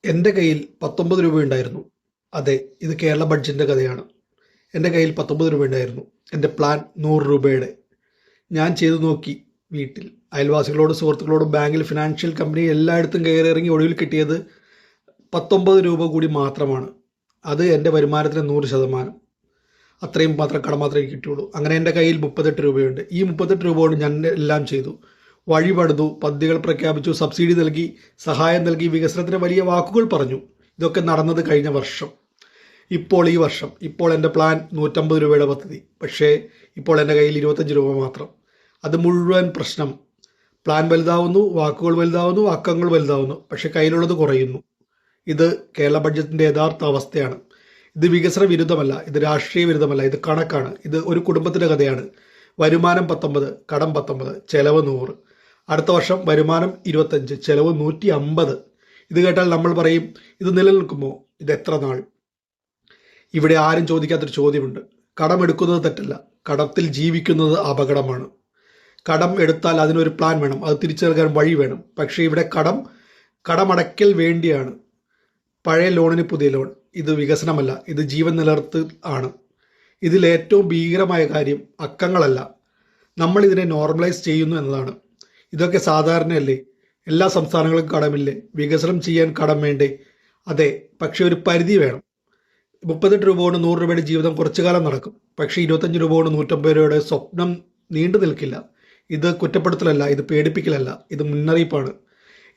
എൻ്റെ കയ്യിൽ 19 രൂപയുണ്ടായിരുന്നു. അതെ, ഇത് കേരള ബഡ്ജറ്റിൻ്റെ കഥയാണ്. എൻ്റെ കയ്യിൽ 19 രൂപയുണ്ടായിരുന്നു. എൻ്റെ പ്ലാൻ 100 രൂപയുടെ. ഞാൻ ചെയ്തു നോക്കി. വീട്ടിൽ അയൽവാസികളോടും സുഹൃത്തുക്കളോടും ബാങ്കിൽ ഫിനാൻഷ്യൽ കമ്പനി എല്ലായിടത്തും കയറിയിറങ്ങി ഒടുവിൽ കിട്ടിയത് 19 രൂപ കൂടി മാത്രമാണ്. അത് എൻ്റെ വരുമാനത്തിന് 100%. അത്രയും മാത്രം കടം മാത്രമേ കിട്ടിയുള്ളൂ. അങ്ങനെ എൻ്റെ കയ്യിൽ 38 രൂപയുണ്ട്. ഈ 38 രൂപ കൊണ്ട് ഞാൻ എല്ലാം ചെയ്തു. വഴി പണിതു, പദ്ധതികൾ പ്രഖ്യാപിച്ചു, സബ്സിഡി നൽകി, സഹായം നൽകി, വികസനത്തിന് വലിയ വാക്കുകൾ പറഞ്ഞു. ഇതൊക്കെ നടന്നത് കഴിഞ്ഞ വർഷം. ഇപ്പോൾ ഈ വർഷം എൻ്റെ പ്ലാൻ 150 രൂപയുടെ പദ്ധതി. പക്ഷേ ഇപ്പോൾ എൻ്റെ കയ്യിൽ 25 രൂപ മാത്രം. അത് മുഴുവൻ പ്രശ്നം. പ്ലാൻ വലുതാവുന്നു, വാക്കുകൾ വലുതാവുന്നു, അക്കങ്ങൾ വലുതാവുന്നു, പക്ഷേ കയ്യിലുള്ളത് കുറയുന്നു. ഇത് കേരള ബഡ്ജറ്റിൻ്റെ യഥാർത്ഥ അവസ്ഥയാണ്. ഇത് വികസന വിരുദ്ധമല്ല, ഇത് രാഷ്ട്രീയ വിരുദ്ധമല്ല, ഇത് കണക്കാണ്. ഇത് ഒരു കുടുംബത്തിൻ്റെ കഥയാണ്. വരുമാനം 19, കടം 19, ചെലവ് 100. അടുത്ത വർഷം വരുമാനം 25, ചെലവ് 150. ഇത് കേട്ടാൽ നമ്മൾ പറയും, ഇത് നിലനിൽക്കുമോ? ഇത് എത്ര നാൾ? ഇവിടെ ആരും ചോദിക്കാത്തൊരു ചോദ്യമുണ്ട്. കടമെടുക്കുന്നത് തെറ്റല്ല, കടത്തിൽ ജീവിക്കുന്നത് അപകടമാണ്. കടം എടുത്താൽ അതിനൊരു പ്ലാൻ വേണം, അത് തിരിച്ചു നൽകാൻ വഴി വേണം. പക്ഷേ ഇവിടെ കടമടയ്ക്കൽ വേണ്ടിയാണ്. പഴയ ലോണിന് പുതിയ ലോൺ. ഇത് വികസനമല്ല, ഇത് ജീവൻ നിലനിർത്തൽ ആണ്. ഇതിൽ ഏറ്റവും ഭീകരമായ കാര്യം അക്കങ്ങളല്ല, നമ്മൾ ഇതിനെ നോർമലൈസ് ചെയ്യുന്നു എന്നതാണ്. ഇതൊക്കെ സാധാരണയല്ലേ? എല്ലാ സംസ്ഥാനങ്ങൾക്കും കടമില്ലേ? വികസനം ചെയ്യാൻ കടം വേണ്ടേ? അതെ, പക്ഷെ ഒരു പരിധി വേണം. 38 രൂപ കൊണ്ട് 100 രൂപയുടെ ജീവിതം കുറച്ചു കാലം നടക്കും. പക്ഷേ 25 രൂപ കൊണ്ട് 150 രൂപയുടെ സ്വപ്നം നീണ്ടു നിൽക്കില്ല. ഇത് കുറ്റപ്പെടുത്തലല്ല, ഇത് പേടിപ്പിക്കലല്ല, ഇത് മുന്നറിയിപ്പാണ്.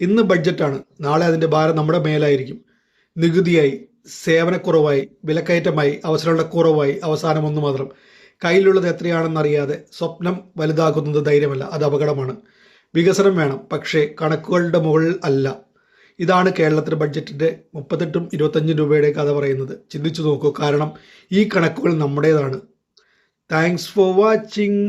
ഇന്ന് ബഡ്ജറ്റാണ്, നാളെ അതിൻ്റെ ഭാരം നമ്മുടെ മേലായിരിക്കും. നികുതിയായി, സേവനക്കുറവായി, വിലക്കയറ്റമായി, അവസരങ്ങളുടെ കുറവായി, അവസാനം ഒന്ന് മാത്രം. കയ്യിലുള്ളത് എത്രയാണെന്നറിയാതെ സ്വപ്നം വലുതാക്കുന്നത് ധൈര്യമല്ല, അത് അപകടമാണ്. വികസനം വേണം, പക്ഷേ കണക്കുകളുടെ മുകളിൽ അല്ല. ഇതാണ് കേരളത്തിലെ ബഡ്ജറ്റിൻ്റെ 38ഉം 25 രൂപയുടെ കഥ പറയുന്നത്. ചിന്തിച്ചു നോക്കൂ, കാരണം ഈ കണക്കുകൾ നമ്മുടേതാണ്. Thanks for watching.